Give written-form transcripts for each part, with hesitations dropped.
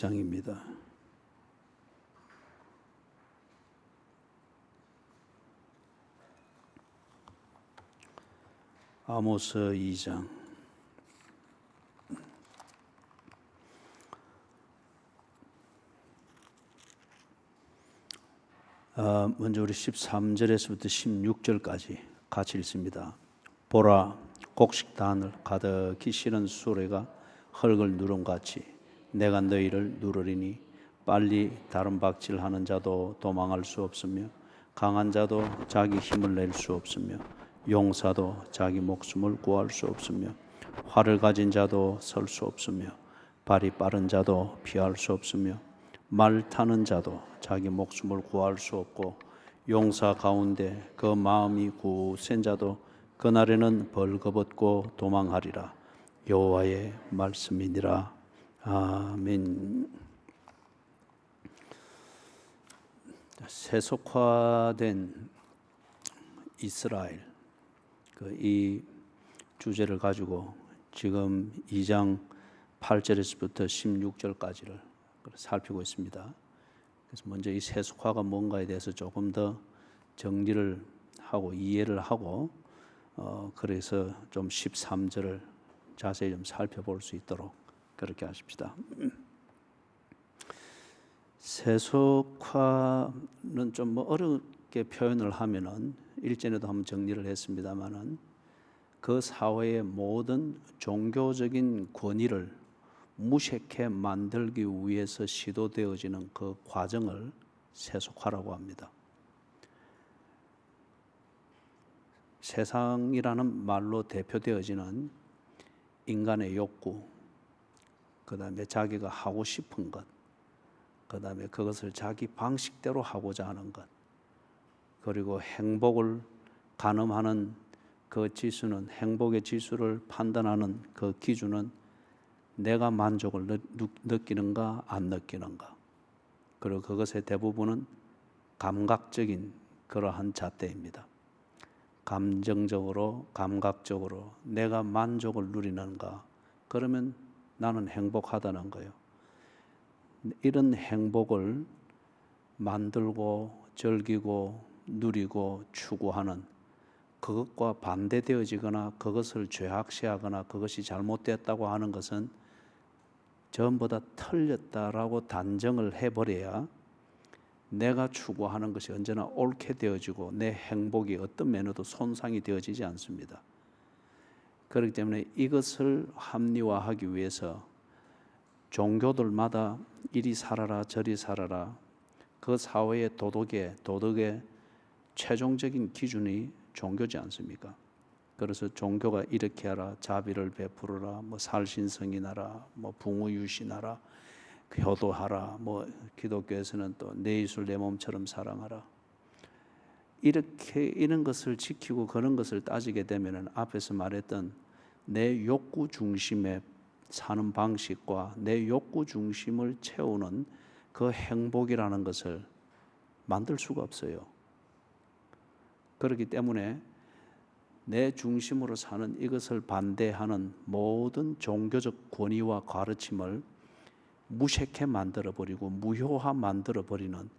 장입니다. 아모스 2장. 먼저 우리 13절에서부터 16절까지 같이 읽습니다. 보라, 곡식단을 가득히 실은 수레가 흙을 누름같이 내가 너희를 누르리니 빨리 다른 박질하는 자도 도망할 수 없으며 강한 자도 자기 힘을 낼 수 없으며 용사도 자기 목숨을 구할 수 없으며 활을 가진 자도 설 수 없으며 발이 빠른 자도 피할 수 없으며 말 타는 자도 자기 목숨을 구할 수 없고 용사 가운데 그 마음이 굳센 자도 그날에는 벌거벗고 도망하리라. 여호와의 말씀이니라. 아멘. 세속화된 이스라엘, 이 주제를 가지고 지금 2장 8절에서부터 16절까지를 살피고 있습니다. 그래서 먼저 이 세속화가 뭔가에 대해서 조금 더 정리를 하고 이해를 하고 그래서 좀 13절을 자세히 좀 살펴볼 수 있도록 그렇게 하십시다. 세속화는 좀 어렵게 표현을 하면은 일전에도 한번 정리를 했습니다만은 그 사회의 모든 종교적인 권위를 무색해 만들기 위해서 시도되어지는 그 과정을 세속화라고 합니다. 세상이라는 말로 대표되어지는 인간의 욕구, 그 다음에 자기가 하고 싶은 것, 그 다음에 그것을 자기 방식대로 하고자 하는 것, 그리고 행복을 가늠하는 그 지수는, 행복의 지수를 판단하는 그 기준은 내가 만족을 느끼는가 안 느끼는가, 그리고 그것의 대부분은 감각적인 그러한 잣대입니다. 감정적으로, 감각적으로 내가 만족을 누리는가, 그러면 나는 행복하다는 거예요. 이런 행복을 만들고 즐기고 누리고 추구하는 그것과 반대되어지거나 그것을 죄악시하거나 그것이 잘못됐다고 하는 것은 전부 다 틀렸다라고 단정을 해버려야 내가 추구하는 것이 언제나 옳게 되어지고 내 행복이 어떤 면에도 손상이 되어지지 않습니다. 그렇기 때문에 이것을 합리화하기 위해서 종교들마다 이리 살아라 저리 살아라, 그 사회의 도덕의 최종적인 기준이 종교지 않습니까? 그래서 종교가 이렇게 하라, 자비를 베풀어라, 살신성인하라, 붕어유신하라, 효도하라, 기독교에서는 또 내 이웃을 내 몸처럼 사랑하라, 이렇게 이런 것을 지키고 그런 것을 따지게 되면은 앞에서 말했던 내 욕구 중심의 사는 방식과 내 욕구 중심을 채우는 그 행복이라는 것을 만들 수가 없어요. 그렇기 때문에 내 중심으로 사는 이것을 반대하는 모든 종교적 권위와 가르침을 무색해 만들어버리고 무효화 만들어버리는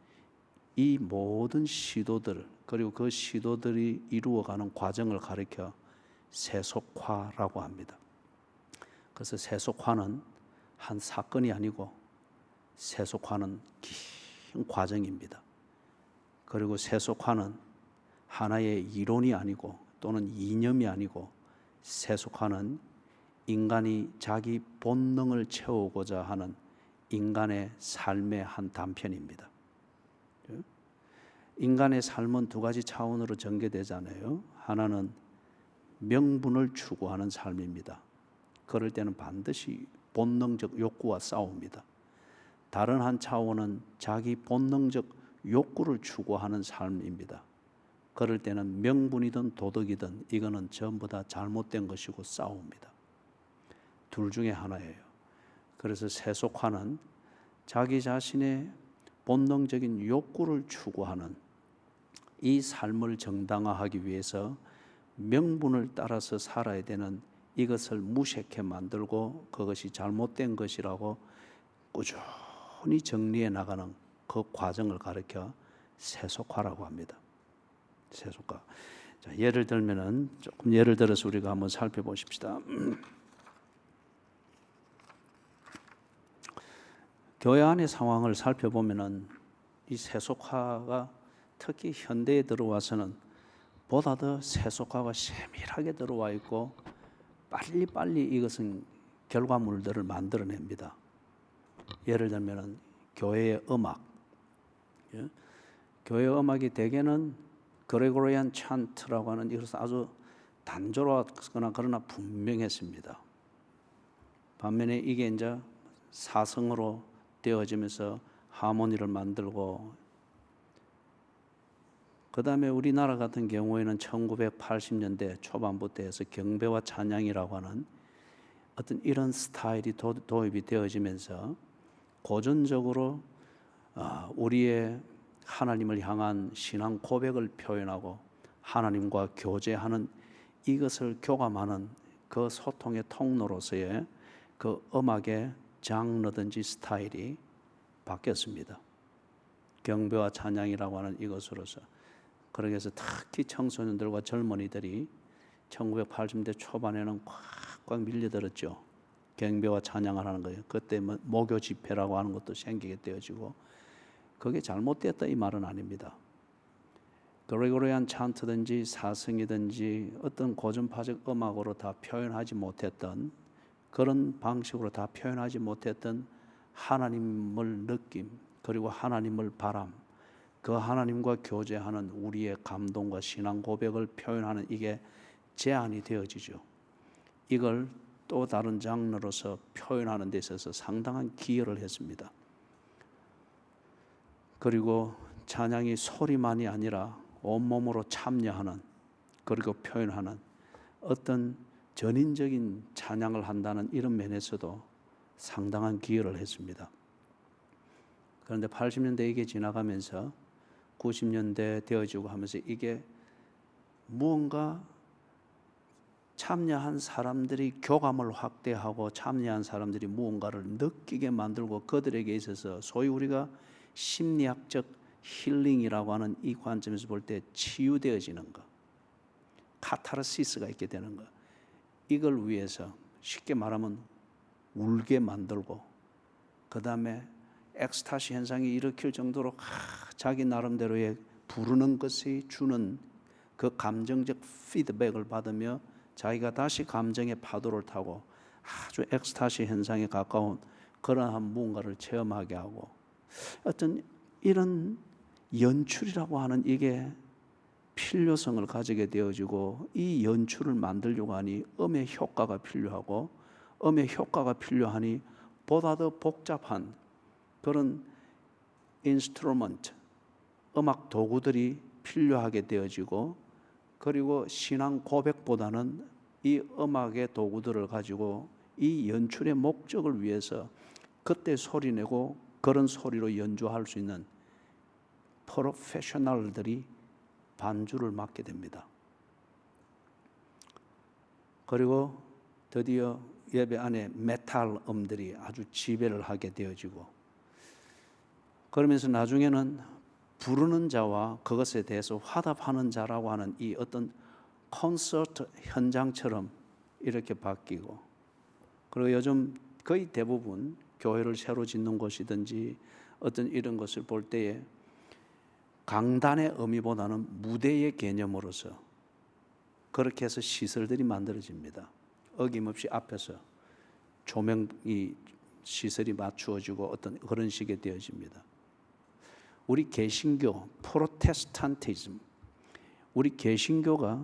이 모든 시도들, 그리고 그 시도들이 이루어가는 과정을 가리켜 세속화라고 합니다. 그래서 세속화는 한 사건이 아니고 세속화는 긴 과정입니다. 그리고 세속화는 하나의 이론이 아니고 또는 이념이 아니고 세속화는 인간이 자기 본능을 채우고자 하는 인간의 삶의 한 단편입니다. 인간의 삶은 두 가지 차원으로 전개되잖아요. 하나는 명분을 추구하는 삶입니다. 그럴 때는 반드시 본능적 욕구와 싸웁니다. 다른 한 차원은 자기 본능적 욕구를 추구하는 삶입니다. 그럴 때는 명분이든 도덕이든 이거는 전부 다 잘못된 것이고 싸웁니다. 둘 중에 하나예요. 그래서 세속화는 자기 자신의 본능적인 욕구를 추구하는 이 삶을 정당화하기 위해서 명분을 따라서 살아야 되는 이것을 무색해 만들고 그것이 잘못된 것이라고 꾸준히 차분히 정리해 나가는 그 과정을 가르쳐 세속화라고 합니다. 세속화. 자, 예를 들면은 조금 예를 들어서 우리가 한번 살펴보십시다. 교회 안의 상황을 살펴보면은 이 세속화가 특히 현대에 들어와서는 보다 더 세속화가 세밀하게 들어와 있고 빨리빨리 이것은 결과물들을 만들어냅니다. 예를 들면은 교회의 음악, 예? 교회 음악이 대개는 그레고리안 찬트라고 하는 이것은 아주 단조로웠거나 그러나 분명했습니다. 반면에 이게 이제 사성으로 되어지면서 하모니를 만들고, 그 다음에 우리나라 같은 경우에는 1980년대 초반부터 해서 경배와 찬양이라고 하는 어떤 이런 스타일이 도입이 되어지면서 고전적으로 우리의 하나님을 향한 신앙 고백을 표현하고 하나님과 교제하는 이것을 교감하는 그 소통의 통로로서의 그 음악의 장르든지 스타일이 바뀌었습니다. 경배와 찬양이라고 하는 이것으로서. 그러기 위해서 특히 청소년들과 젊은이들이 1980년대 초반에는 꽉꽉 밀려들었죠. 경배와 찬양을 하는 거예요. 그때 모교 집회라고 하는 것도 생기게 되어지고, 그게 잘못됐다 이 말은 아닙니다. 그레고리안 찬트든지 사성이든지 어떤 고전파적 음악으로 다 표현하지 못했던, 그런 방식으로 다 표현하지 못했던 하나님을 느낌, 그리고 하나님을 바람, 그 하나님과 교제하는 우리의 감동과 신앙 고백을 표현하는 이게 제한이 되어지죠. 이걸 또 다른 장르로서 표현하는 데 있어서 상당한 기여를 했습니다. 그리고 찬양이 소리만이 아니라 온몸으로 참여하는, 그리고 표현하는 어떤 전인적인 찬양을 한다는 이런 면에서도 상당한 기여를 했습니다. 그런데 80년대 이게 지나가면서 90년대 되어지고 하면서 이게 무언가 참여한 사람들이 교감을 확대하고 참여한 사람들이 무언가를 느끼게 만들고 그들에게 있어서 소위 우리가 심리학적 힐링이라고 하는 이 관점에서 볼 때 치유되어지는 것, 카타르시스가 있게 되는 것, 이걸 위해서 쉽게 말하면 울게 만들고, 그 다음에 엑스타시 현상이 일으킬 정도로 자기 나름대로의 부르는 것이 주는 그 감정적 피드백을 받으며 자기가 다시 감정의 파도를 타고 아주 엑스타시 현상에 가까운 그러한 무언가를 체험하게 하고, 어떤 이런 연출이라고 하는 이게 필요성을 가지게 되어지고, 이 연출을 만들려고 하니 음의 효과가 필요하고, 음의 효과가 필요하니 보다 더 복잡한 그런 인스트루먼트, 음악 도구들이 필요하게 되어지고, 그리고 신앙 고백보다는 이 음악의 도구들을 가지고 이 연출의 목적을 위해서 그때 소리내고 그런 소리로 연주할 수 있는 프로페셔널들이 반주를 맡게 됩니다. 그리고 드디어 예배 안에 메탈 음들이 아주 지배를 하게 되어지고, 그러면서 나중에는 부르는 자와 그것에 대해서 화답하는 자라고 하는 이 어떤 콘서트 현장처럼 이렇게 바뀌고, 그리고 요즘 거의 대부분 교회를 새로 짓는 곳이든지 어떤 이런 것을 볼 때에 강단의 의미보다는 무대의 개념으로서 그렇게 해서 시설들이 만들어집니다. 어김없이 앞에서 조명이 시설이 맞추어지고 어떤 그런 식이 되어집니다. 우리 개신교, 프로테스탄티즘, 우리 개신교가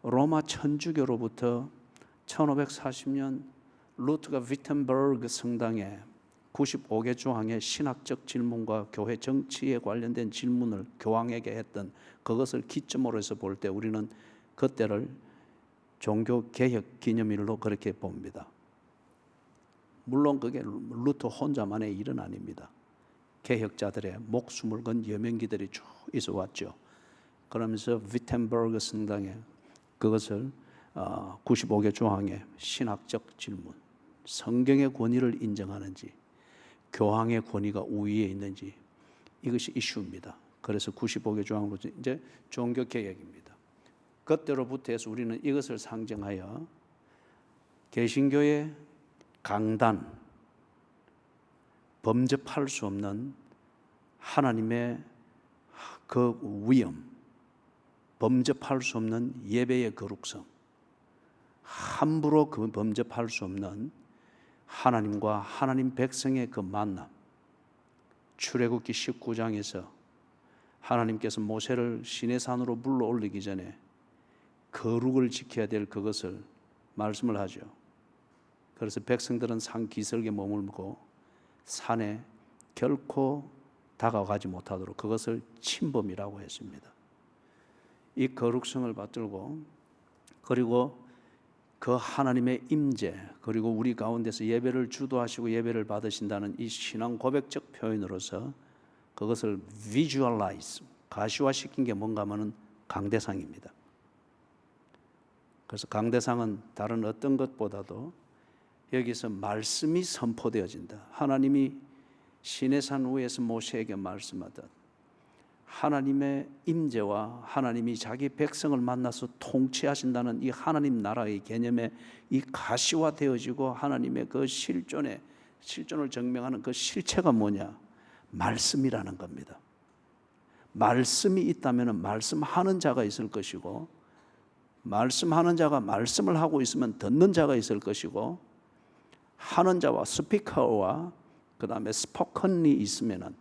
로마 천주교로부터 1540년 루트가 위텐버그 성당에 95개 조항의 신학적 질문과 교회 정치에 관련된 질문을 교황에게 했던 그것을 기점으로 해서 볼 때 우리는 그때를 종교 개혁 기념일로 그렇게 봅니다. 물론 그게 루터 혼자만의 일은 아닙니다. 개혁자들의 목숨을 건 여명기들이 쭉 있어 왔죠. 그러면서 위텐버그 성당에 그것을 95개 조항의 신학적 질문, 성경의 권위를 인정하는지, 교황의 권위가 우위에 있는지, 이것이 이슈입니다. 그래서 95개 조항으로 이제 종교 개혁입니다. 그때로부터 해서 우리는 이것을 상정하여 개신교의 강단, 범접할 수 없는 하나님의 그 위엄, 범접할 수 없는 예배의 거룩성, 함부로 그 범접할 수 없는 하나님과 하나님 백성의 그 만남. 출애굽기 19장에서 하나님께서 모세를 시내산으로 불러 올리기 전에 거룩을 지켜야 될 그것을 말씀을 하죠. 그래서 백성들은 산 기슭에 머물고 산에 결코 다가가지 못하도록 그것을 침범이라고 했습니다. 이 거룩성을 받들고, 그리고 그 하나님의 임재, 그리고 우리 가운데서 예배를 주도하시고 예배를 받으신다는 이 신앙 고백적 표현으로서 그것을 visualize, 가시화시킨 게 뭔가 하면은 강대상입니다. 그래서 강대상은 다른 어떤 것보다도 여기서 말씀이 선포되어진다. 하나님이 시내산 위에서 모세에게 말씀하듯 하나님의 임재와 하나님이 자기 백성을 만나서 통치하신다는 이 하나님 나라의 개념에 이 가시화되어지고 하나님의 그 실존을 증명하는 그 실체가 뭐냐? 말씀이라는 겁니다. 말씀이 있다면 말씀하는 자가 있을 것이고, 말씀하는 자가 말씀을 하고 있으면 듣는 자가 있을 것이고, 하는 자와 스피커와 그 다음에 스포컨이 있으면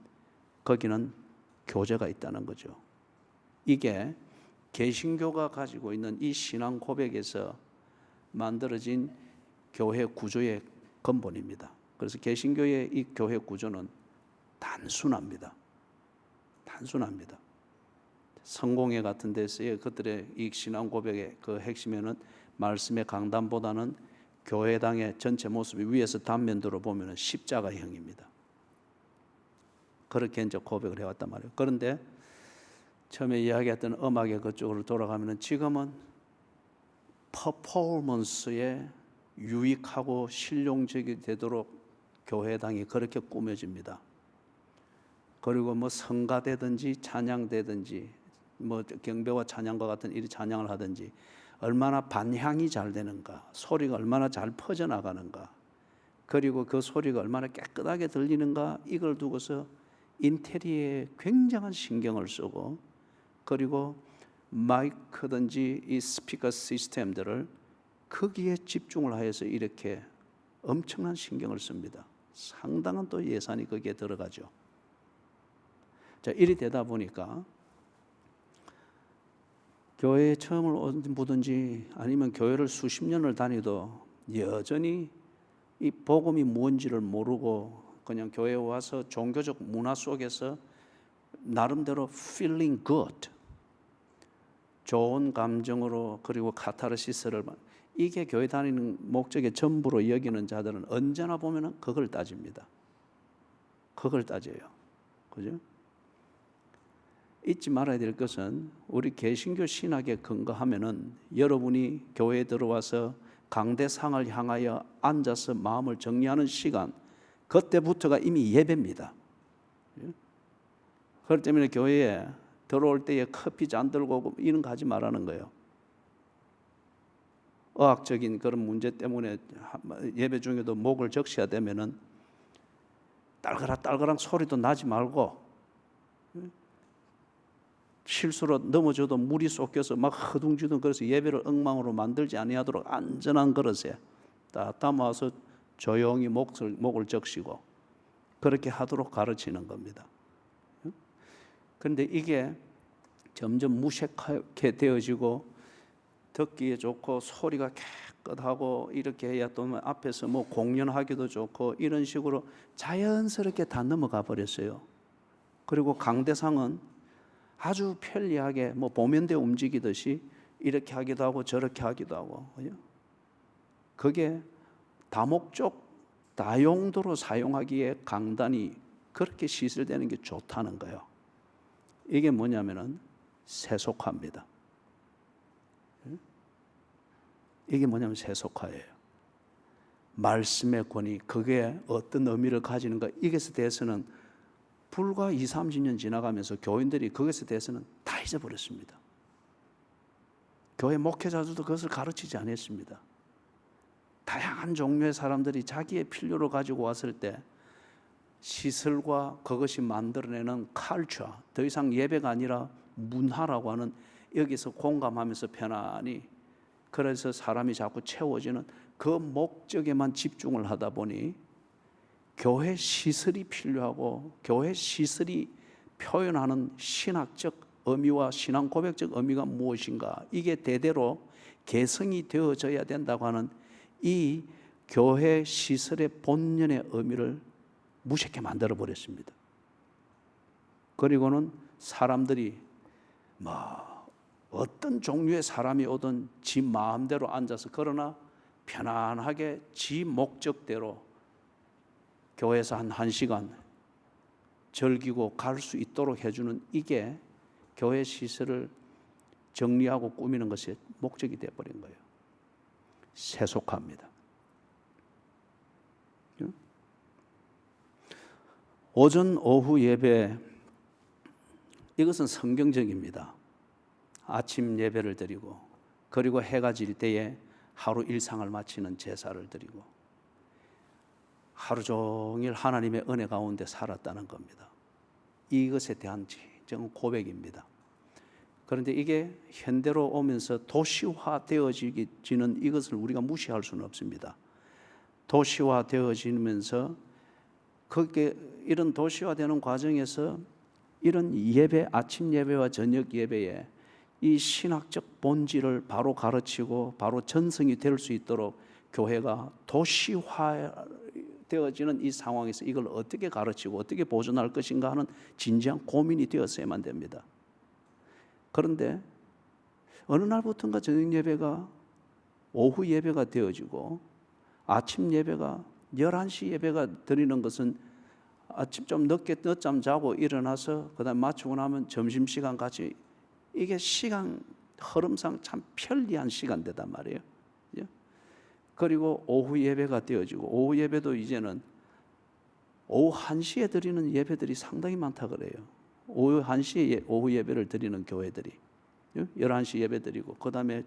거기는 교제가 있다는 거죠. 이게 개신교가 가지고 있는 이 신앙 고백에서 만들어진 교회 구조의 근본입니다. 그래서 개신교의 이 교회 구조는 단순합니다. 성공회 같은 데서의 그들의 이 신앙 고백의 그 핵심에는 말씀의 강단보다는 교회당의 전체 모습이 위에서 단면도로 보면 십자가형입니다. 그렇게 이제 고백을 해왔단 말이에요. 그런데 처음에 이야기했던 음악의 그쪽으로 돌아가면 지금은 퍼포먼스에 유익하고 실용적이 되도록 교회당이 그렇게 꾸며집니다. 그리고 뭐 성가되든지 찬양되든지 뭐 경배와 찬양과 같은 이 찬양을 하든지 얼마나 반향이 잘 되는가, 소리가 얼마나 잘 퍼져나가는가, 그리고 그 소리가 얼마나 깨끗하게 들리는가, 이걸 두고서 인테리어에 굉장한 신경을 쓰고, 그리고 마이크든지 이 스피커 시스템들을 거기에 집중을 하여서 이렇게 엄청난 신경을 씁니다. 상당한 또 예산이 거기에 들어가죠. 자, 이리 되다 보니까 교회에 처음을 오든지 아니면 교회를 수십 년을 다니도 여전히 이 복음이 뭔지를 모르고 그냥 교회에 와서 종교적 문화 속에서 나름대로 feeling good, 좋은 감정으로, 그리고 카타르시스를, 이게 교회 다니는 목적의 전부로 여기는 자들은 언제나 보면은 그걸 따집니다. 그걸 따져요. 그죠? 잊지 말아야 될 것은 우리 개신교 신학에 근거하면은 여러분이 교회에 들어와서 강대상을 향하여 앉아서 마음을 정리하는 시간, 그때부터가 이미 예배입니다. 그렇기 때문에 교회에 들어올 때에 커피 잔 들고 오고 이런 거 하지 말라는 거예요. 의학적인 그런 문제 때문에 예배 중에도 목을 적셔야 되면은 딸그락 소리도 나지 말고, 실수로 넘어져도 물이 쏟겨서 막 허둥지둥 그래서 예배를 엉망으로 만들지 아니하도록 안전한 그릇에 딱 담아서 조용히 목을 적시고 그렇게 하도록 가르치는 겁니다. 그런데 이게 점점 무색하게 되어지고 듣기에 좋고 소리가 깨끗하고 이렇게 해야 또 앞에서 뭐 공연하기도 좋고 이런 식으로 자연스럽게 다 넘어가 버렸어요. 그리고 강대상은 아주 편리하게 뭐 보면대 움직이듯이 이렇게 하기도 하고 저렇게 하기도 하고, 그게 다목적 다용도로 사용하기에 강단이 그렇게 시설되는 게 좋다는 거예요. 이게 뭐냐면은 세속화입니다. 이게 뭐냐면 세속화예요. 말씀의 권위, 그게 어떤 의미를 가지는가, 이것에 대해서는 불과 20, 30년 지나가면서 교인들이 그것에 대해서는 다 잊어버렸습니다. 교회 목회자들도 그것을 가르치지 않았습니다. 다양한 종류의 사람들이 자기의 필요를 가지고 왔을 때 시설과 그것이 만들어내는 컬처, 더 이상 예배가 아니라 문화라고 하는, 여기서 공감하면서 편안히, 그래서 사람이 자꾸 채워지는 그 목적에만 집중을 하다 보니 교회 시설이 필요하고 교회 시설이 표현하는 신학적 의미와 신앙 고백적 의미가 무엇인가, 이게 대대로 개성이 되어져야 된다고 하는 이 교회 시설의 본연의 의미를 무식하게 만들어 버렸습니다. 그리고는 사람들이 어떤 종류의 사람이 오든 지 마음대로 앉아서, 그러나 편안하게 지 목적대로 교회에서 한 1시간 즐기고 갈 수 있도록 해주는, 이게 교회 시설을 정리하고 꾸미는 것의 목적이 되어버린 거예요. 세속화입니다. 오전 오후 예배, 이것은 성경적입니다. 아침 예배를 드리고, 그리고 해가 질 때에 하루 일상을 마치는 제사를 드리고, 하루 종일 하나님의 은혜 가운데 살았다는 겁니다. 이것에 대한 진정 고백입니다. 그런데 이게 현대로 오면서 도시화되어지는, 이것을 우리가 무시할 수는 없습니다. 도시화되어지면서 그게 이런 도시화되는 과정에서 이런 예배, 아침 예배와 저녁 예배에 이 신학적 본질을 바로 가르치고 바로 전승이 될 수 있도록 교회가 도시화되어지는 이 상황에서 이걸 어떻게 가르치고 어떻게 보존할 것인가 하는 진지한 고민이 되었어야만 됩니다. 그런데 어느 날부터인가 저녁 예배가 오후 예배가 되어지고, 아침 예배가 11시 예배가 드리는 것은 아침 좀 늦잠 자고 일어나서 그 다음에 마치고 나면 점심시간 같이, 이게 시간 흐름상 참 편리한 시간대단 말이에요. 그리고 오후 예배가 되어지고, 오후 예배도 이제는 오후 1시에 드리는 예배들이 상당히 많다 그래요. 오후 1시에 오후 예배를 드리는 교회들이 11시 예배 드리고, 그 다음에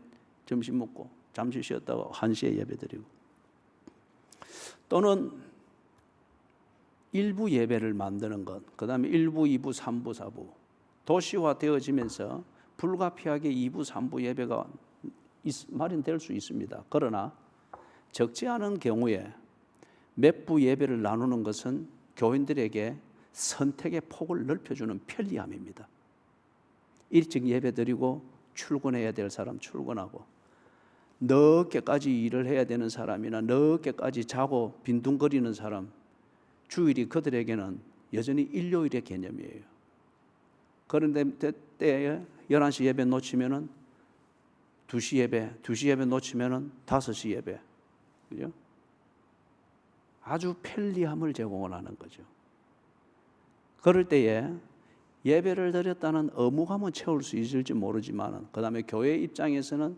점심 먹고 잠시 쉬었다가 1시에 예배 드리고, 또는 일부 예배를 만드는 것, 그 다음에 1부, 2부, 3부, 4부 도시화되어지면서 불가피하게 2부, 3부 예배가 마련될 수 있습니다. 그러나 적지 않은 경우에 몇 부 예배를 나누는 것은 교인들에게 선택의 폭을 넓혀주는 편리함입니다. 일찍 예배 드리고 출근해야 될 사람 출근하고, 늦게까지 일을 해야 되는 사람이나 늦게까지 자고 빈둥거리는 사람, 주일이 그들에게는 여전히 일요일의 개념이에요. 그런데 때에 11시 예배 놓치면은 2시 예배 놓치면은 5시 예배. 그죠? 아주 편리함을 제공을 하는 거죠. 그럴 때에 예배를 드렸다는 의무감은 채울 수 있을지 모르지만, 그 다음에 교회 입장에서는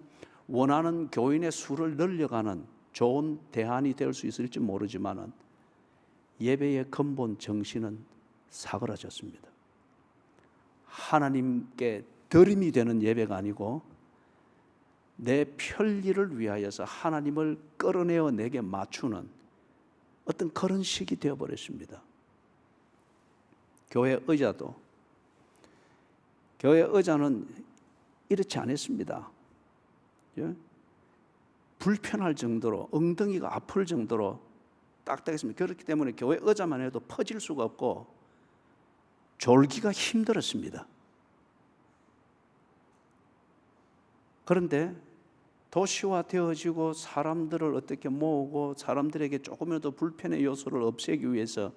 원하는 교인의 수를 늘려가는 좋은 대안이 될 수 있을지 모르지만, 예배의 근본 정신은 사그라졌습니다. 하나님께 드림이 되는 예배가 아니고 내 편리를 위하여서 하나님을 끌어내어 내게 맞추는 어떤 그런 식이 되어버렸습니다. 교회 의자는 이렇지 않았습니다. 불편할 정도로, 엉덩이가 아플 정도로 딱딱했습니다. 그렇기 때문에 교회 의자만 해도 퍼질 수가 없고 졸기가 힘들었습니다. 그런데 도시화되어지고 사람들을 어떻게 모으고 사람들에게 조금이라도 불편의 요소를 없애기 위해서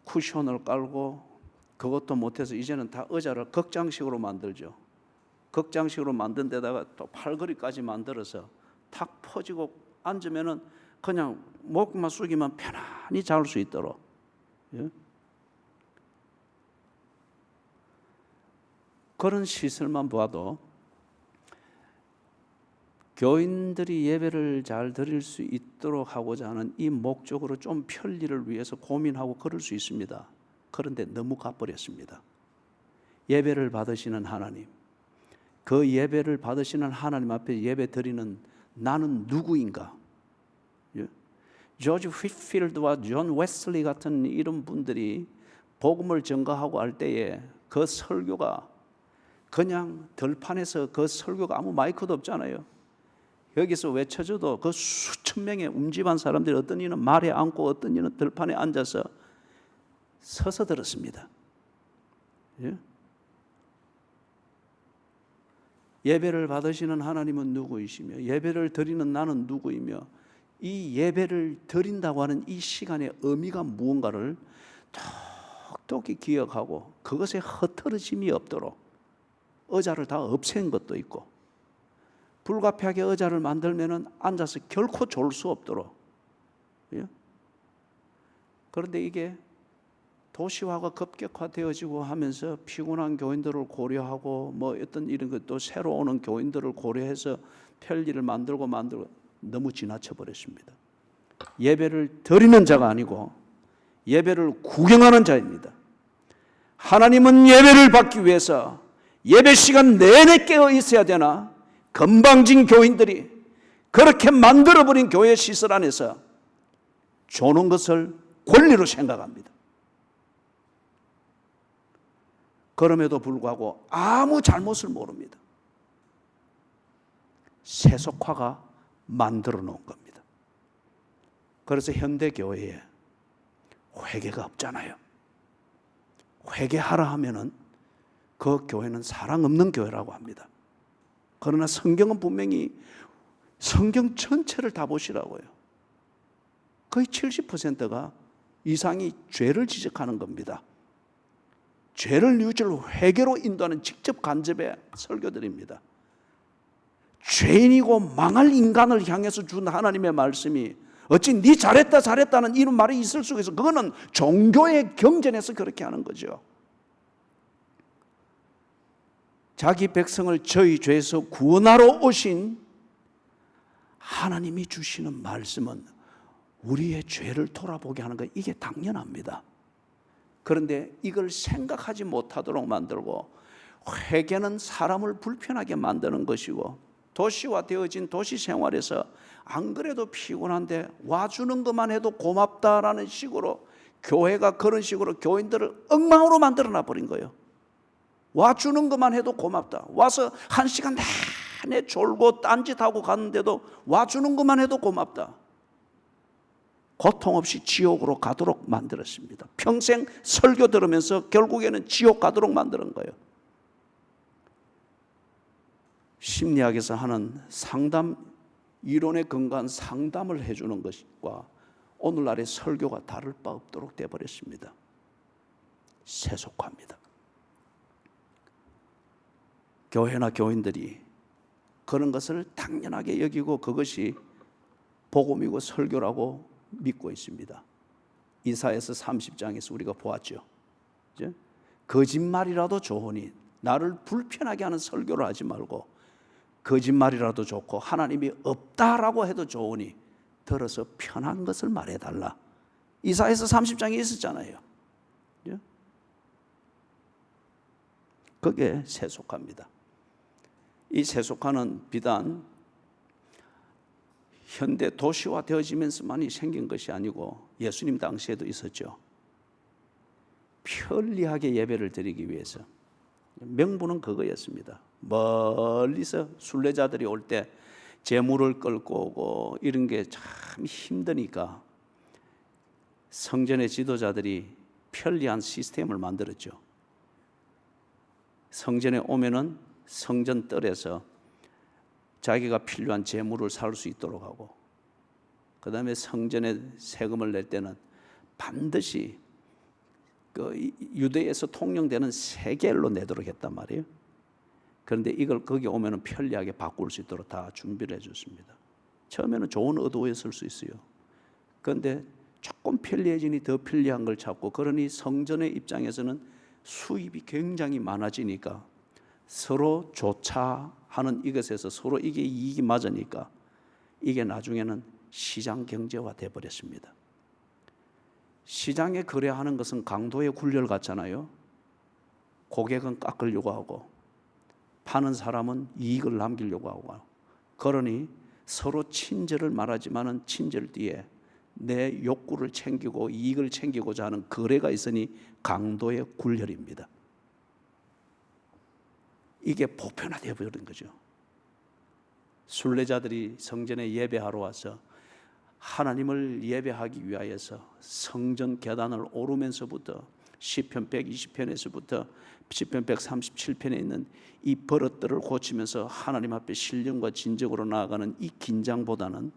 쿠션을 깔고, 그것도 못해서 이제는 다 의자를 극장식으로 만들죠. 극장식으로 만든 데다가 또 팔걸이까지 만들어서 탁 퍼지고 앉으면은 그냥 목만 숙이면 편안히 잘 수 있도록. 그런 시설만 봐도 교인들이 예배를 잘 드릴 수 있도록 하고자 하는 이 목적으로 좀 편리를 위해서 고민하고 그럴 수 있습니다. 그런데 너무 가버렸습니다. 예배를 받으시는 하나님, 그 예배를 받으시는 하나님 앞에 예배 드리는 나는 누구인가? 조지 휘필드와 존 웨슬리 같은 이런 분들이 복음을 전가하고 할 때에 그 설교가 그냥 들판에서 그 설교가 아무 마이크도 없잖아요. 여기서 외쳐줘도 그 수천 명의 움집한 사람들이 어떤 이는 말에 앉고 어떤 이는 들판에 앉아서 서서 들었습니다. 예배를 받으시는 하나님은 누구이시며 예배를 드리는 나는 누구이며 이 예배를 드린다고 하는 이 시간의 의미가 무언가를 똑똑히 기억하고 그것에 흐트러짐이 없도록 의자를 다 없앤 것도 있고 불가피하게 의자를 만들면 앉아서 결코 졸 수 없도록. 그런데 이게 도시화가 급격화되어지고 하면서 피곤한 교인들을 고려하고 뭐 어떤 이런 것도 새로 오는 교인들을 고려해서 편리를 만들고 너무 지나쳐 버렸습니다. 예배를 드리는 자가 아니고 예배를 구경하는 자입니다. 하나님은 예배를 받기 위해서 예배 시간 내내 깨어 있어야 되나? 건방진 교인들이 그렇게 만들어버린 교회 시설 안에서 조는 것을 권리로 생각합니다. 그럼에도 불구하고 아무 잘못을 모릅니다. 세속화가 만들어 놓은 겁니다. 그래서 현대 교회에 회개가 없잖아요. 회개하라 하면은 그 교회는 사랑 없는 교회라고 합니다. 그러나 성경은 분명히 성경 전체를 다 보시라고요. 거의 70%가 이상이 죄를 지적하는 겁니다. 죄를 뉘우칠 회개로 인도하는 직접 간접의 설교들입니다. 죄인이고 망할 인간을 향해서 준 하나님의 말씀이 어찌 네 잘했다는 이런 말이 있을 수가 있어. 그거는 종교의 경전에서 그렇게 하는 거죠. 자기 백성을 저희 죄에서 구원하러 오신 하나님이 주시는 말씀은 우리의 죄를 돌아보게 하는 거, 이게 당연합니다. 그런데 이걸 생각하지 못하도록 만들고, 회개는 사람을 불편하게 만드는 것이고, 도시화되어진 도시 생활에서 안 그래도 피곤한데 와주는 것만 해도 고맙다라는 식으로 교회가 그런 식으로 교인들을 엉망으로 만들어놔 버린 거예요. 와주는 것만 해도 고맙다. 와서 1시간 내내 졸고 딴짓하고 갔는데도 와주는 것만 해도 고맙다. 고통 없이 지옥으로 가도록 만들었습니다. 평생 설교 들으면서 결국에는 지옥 가도록 만드는 거예요. 심리학에서 하는 상담, 이론에 근거한 상담을 해주는 것과 오늘날의 설교가 다를 바 없도록 되어버렸습니다. 세속화입니다. 교회나 교인들이 그런 것을 당연하게 여기고 그것이 복음이고 설교라고 믿고 있습니다. 이사야서 30장에서 우리가 보았죠. 거짓말이라도 좋으니 나를 불편하게 하는 설교를 하지 말고 거짓말이라도 좋고 하나님이 없다라고 해도 좋으니 들어서 편한 것을 말해달라. 이사야서 30장에 있었잖아요. 그게 세속화입니다. 이 세속화는 비단 현대 도시화 되어지면서만이 생긴 것이 아니고 예수님 당시에도 있었죠. 편리하게 예배를 드리기 위해서. 명분은 그거였습니다. 멀리서 순례자들이 올 때 제물을 끌고 오고 이런 게 참 힘드니까 성전의 지도자들이 편리한 시스템을 만들었죠. 성전에 오면은 성전 뜰에서 자기가 필요한 제물을 살 수 있도록 하고, 그 다음에 성전에 세금을 낼 때는 반드시 그 유대에서 통용되는 세겔로 내도록 했단 말이에요. 그런데 이걸 거기 오면은 편리하게 바꿀 수 있도록 다 준비를 해줬습니다. 처음에는 좋은 의도였을 수 있어요. 그런데 조금 편리해지니 더 편리한 걸 찾고, 그러니 성전의 입장에서는 수입이 굉장히 많아지니까 서로 조차하는 이것에서 서로 이게 이익이 맞으니까 이게 나중에는 시장 경제화 되어버렸습니다. 시장에 거래하는 것은 강도의 굴열 같잖아요. 고객은 깎으려고 하고 파는 사람은 이익을 남기려고 하고, 그러니 서로 친절을 말하지만은 친절 뒤에 내 욕구를 챙기고 이익을 챙기고자 하는 거래가 있으니 강도의 굴열입니다. 이게 보편화되어 버린 거죠. 순례자들이 성전에 예배하러 와서 하나님을 예배하기 위하여서 성전 계단을 오르면서부터 시편 120편에서부터 시편 137편에 있는 이 버릇들을 고치면서 하나님 앞에 신령과 진정으로 나아가는 이 긴장보다는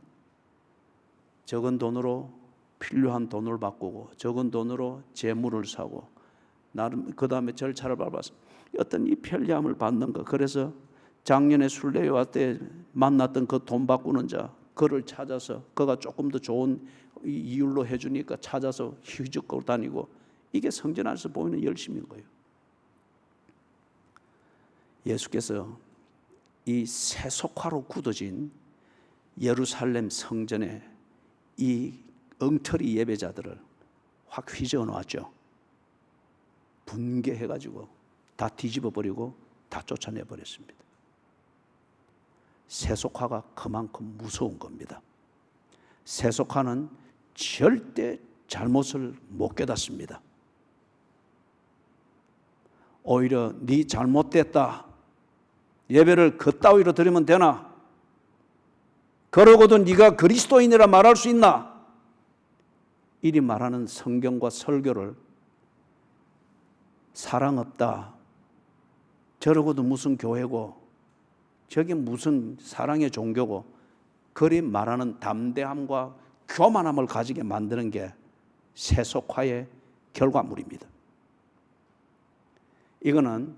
적은 돈으로 필요한 돈을 바꾸고 적은 돈으로 재물을 사고 나름 그 다음에 절차를 밟아서 어떤 이 편리함을 받는 것. 그래서 작년에 순례에 왔을 때 만났던 그 돈 바꾸는 자, 그를 찾아서 그가 조금 더 좋은 이율로 해주니까 찾아서 휘적거리고 다니고, 이게 성전 안에서 보이는 열심인 거예요. 예수께서 이 세속화로 굳어진 예루살렘 성전에 이 엉터리 예배자들을 확 휘저어 놓았죠. 분개해가지고 다 뒤집어 버리고 다 쫓아내 버렸습니다. 세속화가 그만큼 무서운 겁니다. 세속화는 절대 잘못을 못 깨닫습니다. 오히려 네 잘못됐다, 예배를 그따위로 드리면 되나, 그러고도 네가 그리스도인이라 말할 수 있나, 이리 말하는 성경과 설교를 사랑 없다, 저러고도 무슨 교회고 저게 무슨 사랑의 종교고, 그리 말하는 담대함과 교만함을 가지게 만드는 게 세속화의 결과물입니다. 이거는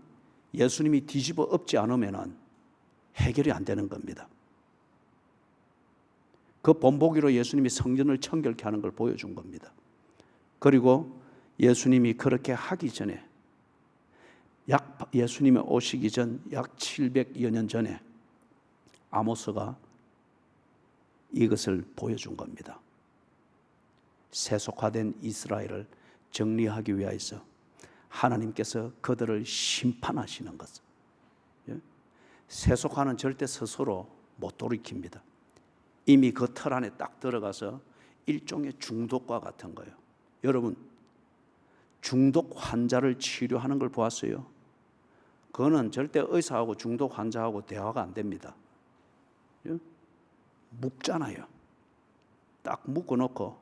예수님이 뒤집어 엎지 않으면 해결이 안 되는 겁니다. 그 본보기로 예수님이 성전을 청결케 하는 걸 보여준 겁니다. 그리고 예수님이 그렇게 하기 전에 예수님이 오시기 전 약 700여 년 전에 아모스가 이것을 보여준 겁니다. 세속화된 이스라엘을 정리하기 위해서 하나님께서 그들을 심판하시는 것. 세속화는 절대 스스로 못 돌이킵니다. 이미 그 틀 안에 딱 들어가서 일종의 중독과 같은 거예요. 여러분, 중독 환자를 치료하는 걸 보았어요? 그거는 절대 의사하고 중독 환자하고 대화가 안 됩니다. 묶잖아요. 딱 묶어놓고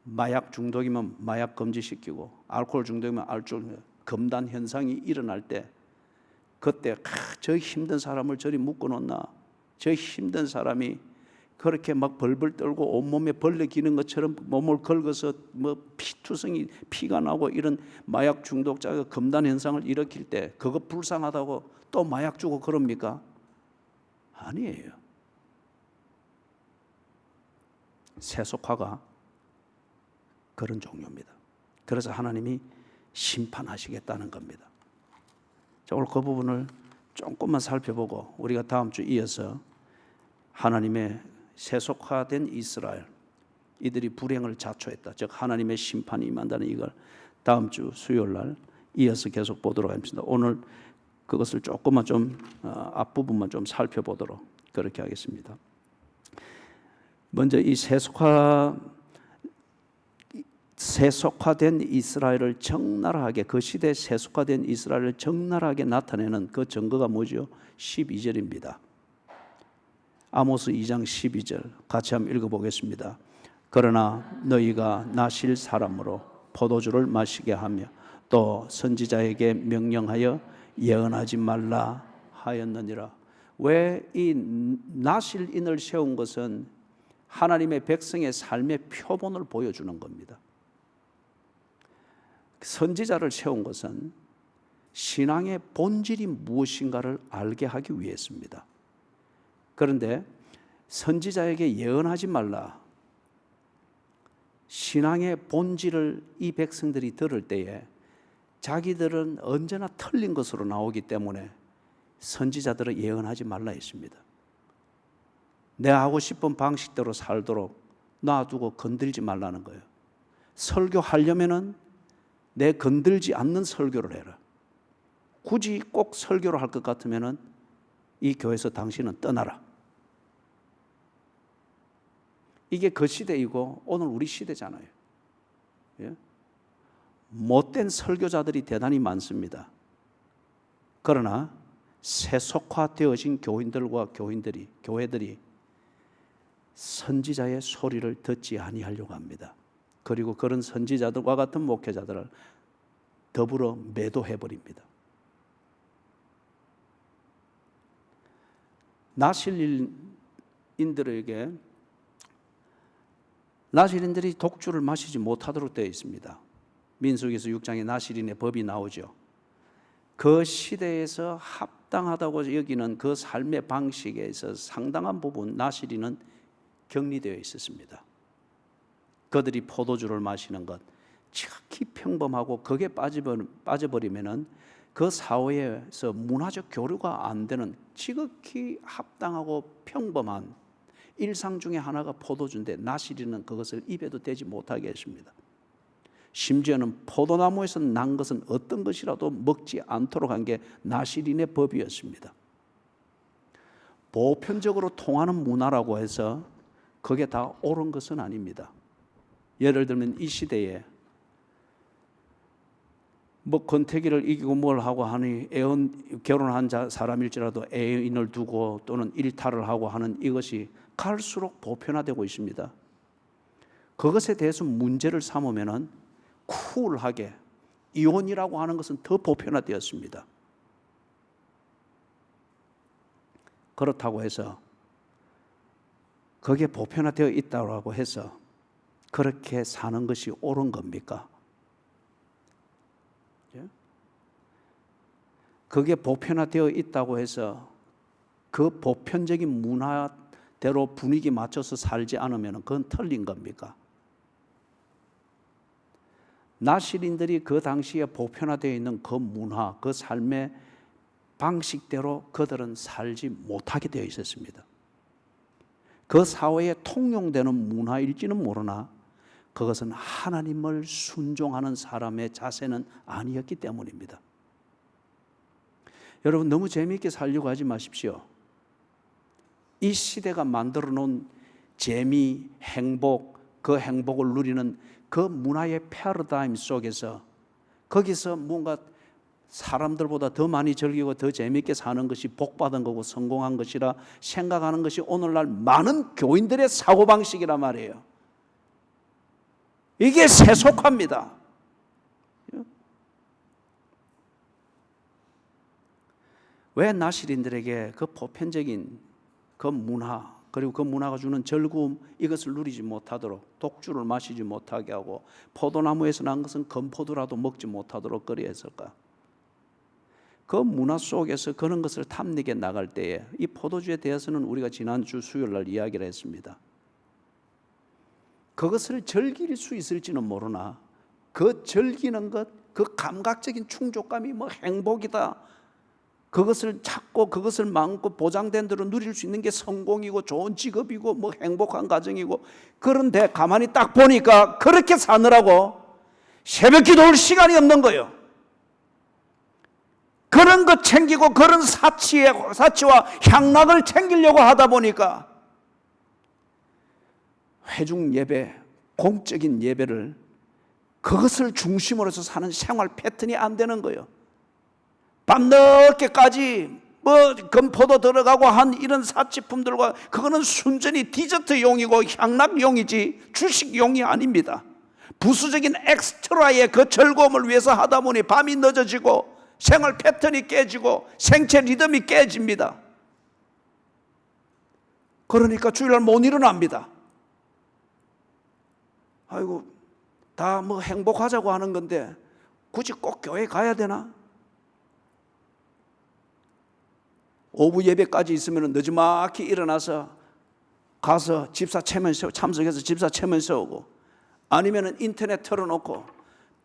마약 중독이면 마약 금지시키고 알코올 중독이면 알코올 금단 현상이 일어날 때 그때 저 힘든 사람을 저리 묶어놓나, 저 힘든 사람이 그렇게 막 벌벌 떨고 온몸에 벌레 기는 것처럼 몸을 긁어서 뭐 피투성이 피가 나고 이런 마약 중독자가 금단 현상을 일으킬 때 그거 불쌍하다고 또 마약 주고 그럽니까? 아니에요. 세속화가 그런 종류입니다. 그래서 하나님이 심판하시겠다는 겁니다. 자, 오늘 그 부분을 조금만 살펴보고 우리가 다음 주 이어서 하나님의 세속화된 이스라엘, 이들이 불행을 자초했다, 즉 하나님의 심판이 임한다는 이걸 다음 주 수요일 날 이어서 계속 보도록 하겠습니다. 오늘 그것을 조금만 좀 앞부분만 좀 살펴보도록 그렇게 하겠습니다. 먼저 이 세속화된 이스라엘을 적나라하게, 그 시대에 세속화된 이스라엘을 적나라하게 나타내는 그 증거가 뭐죠? 12절입니다. 아모스 2장 12절 같이 한번 읽어보겠습니다. 그러나 너희가 나실 사람으로 포도주를 마시게 하며 또 선지자에게 명령하여 예언하지 말라 하였느니라. 왜 이 나실인을 세운 것은 하나님의 백성의 삶의 표본을 보여주는 겁니다. 선지자를 세운 것은 신앙의 본질이 무엇인가를 알게 하기 위해서입니다. 그런데 선지자에게 예언하지 말라, 신앙의 본질을 이 백성들이 들을 때에 자기들은 언제나 틀린 것으로 나오기 때문에 선지자들은 예언하지 말라 했습니다. 내가 하고 싶은 방식대로 살도록 놔두고 건들지 말라는 거예요. 설교하려면은 내 건들지 않는 설교를 해라. 굳이 꼭 설교를 할 것 같으면은 이 교회에서 당신은 떠나라. 이게 그 시대이고 오늘 우리 시대잖아요. 예? 못된 설교자들이 대단히 많습니다. 그러나 세속화되어진 교인들과 교회들이 선지자의 소리를 듣지 아니하려고 합니다. 그리고 그런 선지자들과 같은 목회자들을 더불어 매도해버립니다. 나실인들이 독주를 마시지 못하도록 되어 있습니다. 민수기서 6장에 나실인의 법이 나오죠. 그 시대에서 합당하다고 여기는 그 삶의 방식에서 상당한 부분 나실인은 격리되어 있었습니다. 그들이 포도주를 마시는 것 지극히 평범하고 거기에 빠져버리면은 그 사회에서 문화적 교류가 안 되는 지극히 합당하고 평범한 일상 중에 하나가 포도주인데 나실인은 그것을 입에도 대지 못하게 했습니다. 심지어는 포도나무에서 난 것은 어떤 것이라도 먹지 않도록 한 게 나실인의 법이었습니다. 보편적으로 통하는 문화라고 해서 그게 다 옳은 것은 아닙니다. 예를 들면 이 시대에 권태기를 이기고 뭘 하고 하니 결혼한 사람일지라도 애인을 두고 또는 일탈을 하고 하는 이것이 갈수록 보편화되고 있습니다. 그것에 대해서 문제를 삼으면은 쿨하게 이혼이라고 하는 것은 더 보편화되었습니다. 그렇다고 해서 그게 보편화되어 있다고 해서 그렇게 사는 것이 옳은 겁니까? 그게 보편화되어 있다고 해서 그 보편적인 문화대로 분위기 맞춰서 살지 않으면 그건 틀린 겁니까? 나실인들이 그 당시에 보편화되어 있는 그 문화, 그 삶의 방식대로 그들은 살지 못하게 되어 있었습니다. 그 사회에 통용되는 문화일지는 모르나 그것은 하나님을 순종하는 사람의 자세는 아니었기 때문입니다. 여러분 너무 재미있게 살려고 하지 마십시오. 이 시대가 만들어 놓은 재미, 행복, 그 행복을 누리는 그 문화의 패러다임 속에서 거기서 뭔가 사람들보다 더 많이 즐기고 더 재미있게 사는 것이 복받은 거고 성공한 것이라 생각하는 것이 오늘날 많은 교인들의 사고방식이란 말이에요. 이게 세속화입니다. 왜 나실인들에게 그 보편적인 그 문화 그리고 그 문화가 주는 즐거움 이것을 누리지 못하도록 독주를 마시지 못하게 하고 포도나무에서 난 것은 건포도라도 먹지 못하도록 그리 했을까? 그 문화 속에서 그런 것을 탐닉해 나갈 때에 이 포도주에 대해서는 우리가 지난주 수요일 날 이야기를 했습니다. 그것을 즐길 수 있을지는 모르나 그 즐기는 것, 그 감각적인 충족감이 뭐 행복이다. 그것을 찾고 그것을 마음껏 보장된 대로 누릴 수 있는 게 성공이고 좋은 직업이고 뭐 행복한 가정이고 그런데 가만히 딱 보니까 그렇게 사느라고 새벽 기도할 시간이 없는 거예요. 그런 것 챙기고 그런 사치와 향락을 챙기려고 하다 보니까 회중 예배, 공적인 예배를 그것을 중심으로 해서 사는 생활 패턴이 안 되는 거예요. 밤늦게까지 건포도 들어가고 한 이런 사치품들과 그거는 순전히 디저트용이고 향락용이지 주식용이 아닙니다. 부수적인 엑스트라의 그 즐거움을 위해서 하다 보니 밤이 늦어지고 생활 패턴이 깨지고 생체 리듬이 깨집니다. 그러니까 주일날 못 일어납니다. 아이고 다 뭐 행복하자고 하는 건데 굳이 꼭 교회 가야 되나? 오후 예배까지 있으면 늦지막히 일어나서 가서 집사 체면 세우고 참석해서 집사 체면 세우고 아니면 인터넷 틀어놓고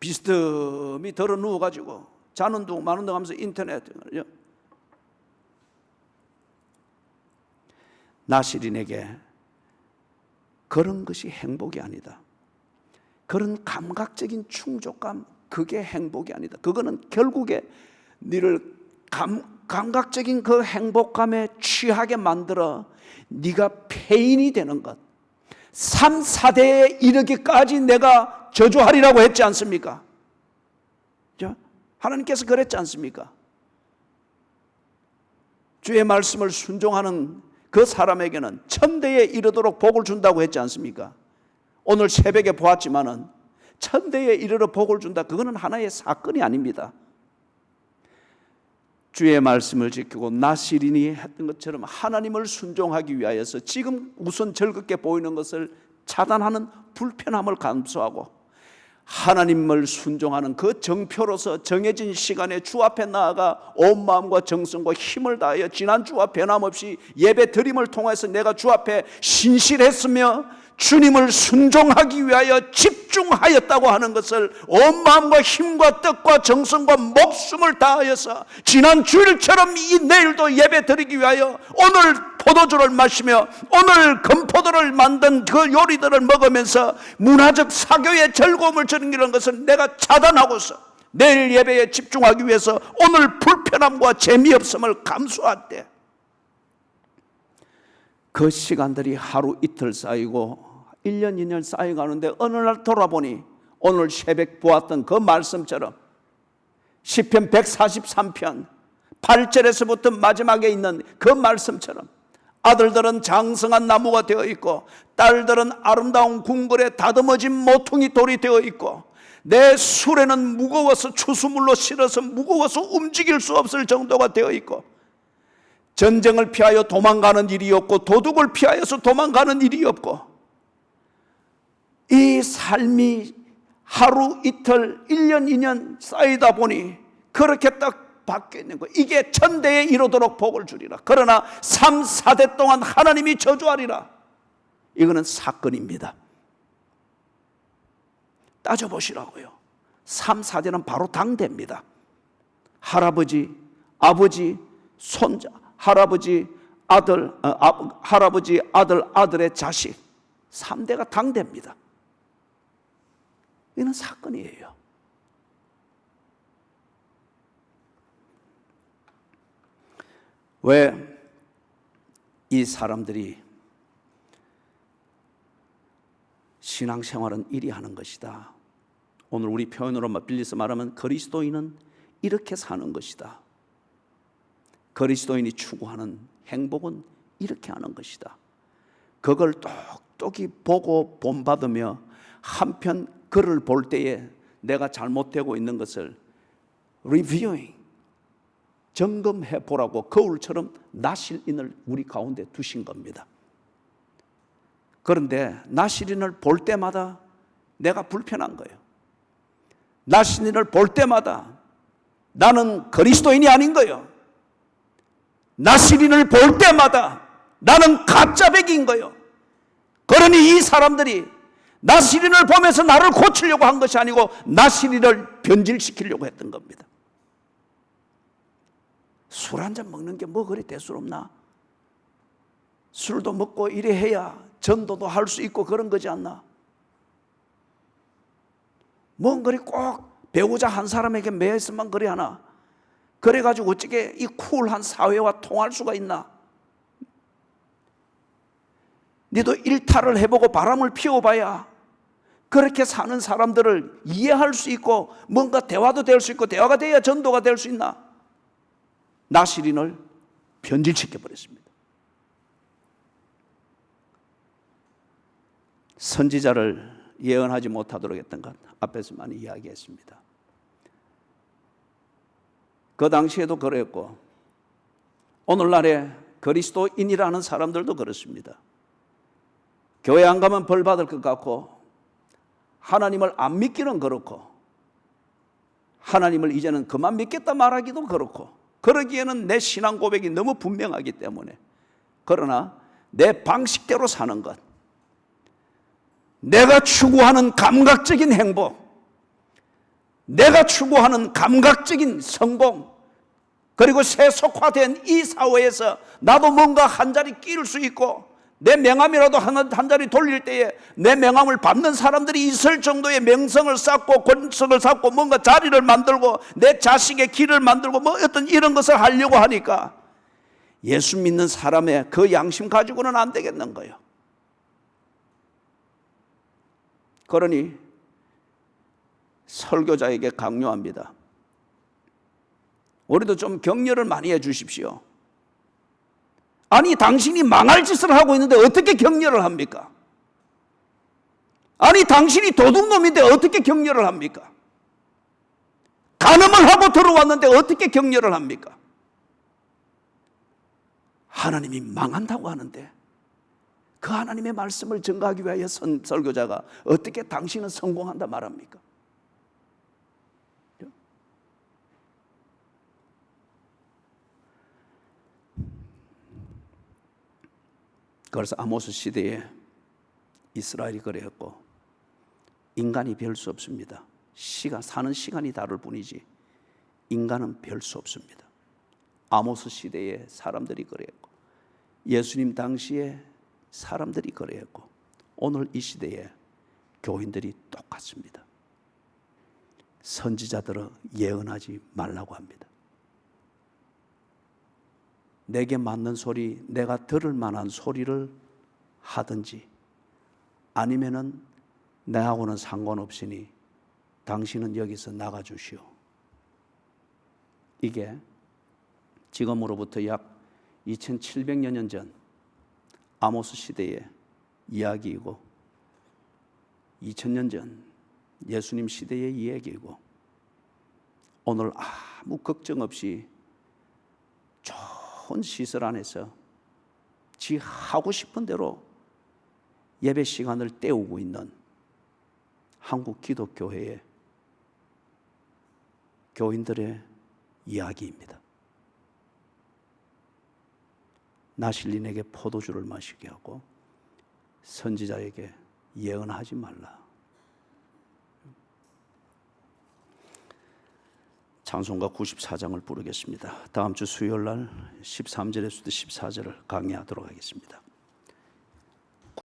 비스듬히 덜어 누워가지고 자는 둥 마는 둥 하면서 인터넷. 나시린에게 그런 것이 행복이 아니다. 그런 감각적인 충족감, 그게 행복이 아니다. 그거는 결국에 너를 감각적인 그 행복감에 취하게 만들어 네가 폐인이 되는 것. 3, 4대에 이르기까지 내가 저주하리라고 했지 않습니까? 하나님께서 그랬지 않습니까? 주의 말씀을 순종하는 그 사람에게는 천대에 이르도록 복을 준다고 했지 않습니까? 오늘 새벽에 보았지만은 천대에 이르러 복을 준다. 그거는 하나의 사건이 아닙니다. 주의 말씀을 지키고 나시린이 했던 것처럼 하나님을 순종하기 위하여서 지금 우선 즐겁게 보이는 것을 차단하는 불편함을 감수하고 하나님을 순종하는 그 정표로서 정해진 시간에 주 앞에 나아가 온 마음과 정성과 힘을 다하여 지난주와 변함없이 예배 드림을 통해서 내가 주 앞에 신실했으며 주님을 순종하기 위하여 집중하였다고 하는 것을 온 마음과 힘과 뜻과 정성과 목숨을 다하여서 지난 주일처럼 이 내일도 예배 드리기 위하여 오늘 포도주를 마시며 오늘 금포도를 만든 그 요리들을 먹으면서 문화적 사교의 즐거움을 즐기는 것을 내가 차단하고서 내일 예배에 집중하기 위해서 오늘 불편함과 재미없음을 감수할 때 그 시간들이 하루 이틀 쌓이고 1년 2년 쌓여가는데 어느 날 돌아보니 오늘 새벽 보았던 그 말씀처럼 시편 143편 8절에서부터 마지막에 있는 그 말씀처럼 아들들은 장성한 나무가 되어 있고 딸들은 아름다운 궁궐에 다듬어진 모퉁이 돌이 되어 있고 내 수레는 무거워서 추수물로 실어서 무거워서 움직일 수 없을 정도가 되어 있고 전쟁을 피하여 도망가는 일이 없고 도둑을 피하여서 도망가는 일이 없고 이 삶이 하루 이틀 1년 2년 쌓이다 보니 그렇게 딱 바뀌어 있는 거예요. 이게 천대에 이르도록 복을 주리라. 그러나 3, 4대 동안 하나님이 저주하리라. 이거는 사건입니다. 따져보시라고요. 3, 4대는 바로 당대입니다. 할아버지, 아버지, 손자, 할아버지, 아들, 할아버지, 아들, 아들의 자식 3대가 당대입니다. 이는 사건이에요. 왜 이 사람들이 신앙생활은 이리 하는 것이다. 오늘 우리 표현으로 빌려서 말하면 그리스도인은 이렇게 사는 것이다. 그리스도인이 추구하는 행복은 이렇게 하는 것이다. 그걸 똑똑히 보고 본받으며 한편 글을 볼 때에 내가 잘못되고 있는 것을 리뷰잉, 점검해 보라고 거울처럼 나실인을 우리 가운데 두신 겁니다. 그런데 나실인을 볼 때마다 내가 불편한 거예요. 나실인을 볼 때마다 나는 그리스도인이 아닌 거예요. 나실인을 볼 때마다 나는 가짜백인 거예요. 그러니 이 사람들이 나시린을 보면서 나를 고치려고 한 것이 아니고 나시린을 변질시키려고 했던 겁니다. 술 한잔 먹는 게 뭐 그리 대수롭나? 술도 먹고 이래 해야 전도도 할 수 있고 그런 거지 않나? 뭔 그리 꼭 배우자 한 사람에게 매였으면 그리 하나? 그래가지고 어떻게 이 쿨한 사회와 통할 수가 있나? 니도 일탈을 해보고 바람을 피워봐야 그렇게 사는 사람들을 이해할 수 있고 뭔가 대화도 될 수 있고 대화가 돼야 전도가 될 수 있나? 나시린을 변질시켜버렸습니다. 선지자를 예언하지 못하도록 했던 것 앞에서 많이 이야기했습니다. 그 당시에도 그랬고 오늘날에 그리스도인이라는 사람들도 그렇습니다. 교회 안 가면 벌 받을 것 같고 하나님을 안 믿기는 그렇고 하나님을 이제는 그만 믿겠다 말하기도 그렇고 그러기에는 내 신앙 고백이 너무 분명하기 때문에 그러나 내 방식대로 사는 것 내가 추구하는 감각적인 행복 내가 추구하는 감각적인 성공, 그리고 세속화된 이 사회에서 나도 뭔가 한 자리 끼울 수 있고, 내 명함이라도 한 자리 돌릴 때에 내 명함을 받는 사람들이 있을 정도의 명성을 쌓고 권성을 쌓고 뭔가 자리를 만들고 내 자식의 길을 만들고 뭐 어떤 이런 것을 하려고 하니까 예수 믿는 사람의 그 양심 가지고는 안 되겠는 거예요. 그러니 설교자에게 강요합니다. 우리도 좀 격려를 많이 해 주십시오. 아니, 당신이 망할 짓을 하고 있는데 어떻게 격려를 합니까? 아니, 당신이 도둑놈인데 어떻게 격려를 합니까? 간음을 하고 들어왔는데 어떻게 격려를 합니까? 하나님이 망한다고 하는데 그 하나님의 말씀을 증거하기 위하여 설교자가 어떻게 당신은 성공한다 말합니까? 그래서 아모스 시대에 이스라엘이 그랬고, 인간이 별 수 없습니다. 사는 시간이 다를 뿐이지 인간은 별 수 없습니다. 아모스 시대에 사람들이 그랬고, 예수님 당시에 사람들이 그랬고, 오늘 이 시대에 교인들이 똑같습니다. 선지자들은 예언하지 말라고 합니다. 내게 맞는 소리, 내가 들을 만한 소리를 하든지 아니면은 내하고는 상관없으니 당신은 여기서 나가주시오. 이게 지금으로부터 약 2700여 년 전 아모스 시대의 이야기이고 2000년 전 예수님 시대의 이야기이고, 오늘 아무 걱정 없이 좋은 시설 안에서 지 하고 싶은 대로 예배 시간을 때우고 있는 한국 기독교회의 교인들의 이야기입니다. 나실린에게 포도주를 마시게 하고 선지자에게 예언하지 말라. 찬송가 94장을 부르겠습니다. 다음 주 수요일 날 13절에서부터 14절을 강의하도록 하겠습니다.